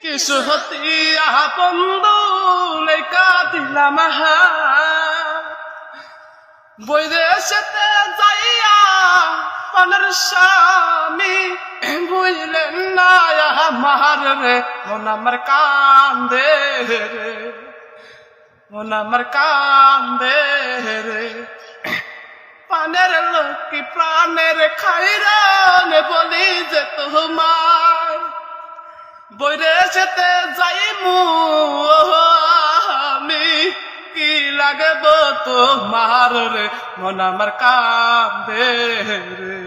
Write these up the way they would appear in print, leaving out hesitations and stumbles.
কিছু হতিয়া বন্ধু লেখা দিলাম বৈদেশেতে যাইয়া পানের স্বামী বুঝলেন না আমার রে মন আমার কান্দে রে মন আমার কান্দে রে পানের লোকি প্রাণের খাইরান বলি যে তোমার বৈদেশেতে যাইমু আমি কি লাগব তোমার রে মন আমার কান্দে রে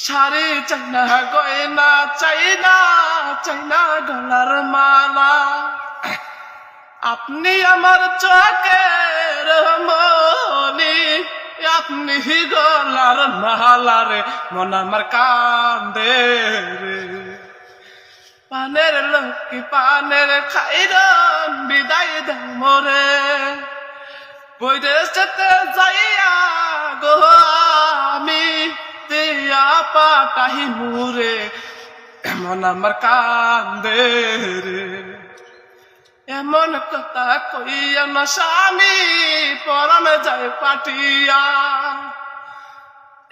শাড়ি চাইনা গয়না চাইনা চাইনা গলার মালা আপনি আমার চোখের মনি আপনি গলার মালা রে মন আমার কান্দে রে পানের লোকি পানের খাইরন বিদায় দাও মোরে বৈদেশেতে যাইয়া গো আমি দিয়া পাটাহি মুরে এমন আমার কান্দে রে এমন কথা কইয়া না স্বামী পরমে যায় পাটিয়া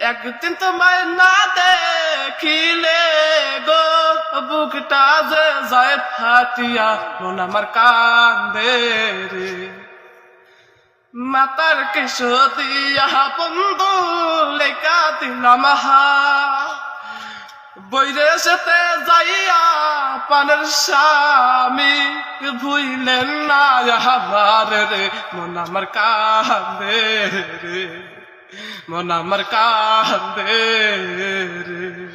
একদিন তোমায় না দেখিলে গো বুকটা যে যায় ফাটিয়া মন আমার কান্দে রে মাতার কেশো দিয়া বন্ধু লেখা দিলাম বৈদেশেতে যাইয়া পানের স্বামী ভুইলেন না আমার রে মন আমার কান্দে রে মন আমার কান্দে রে।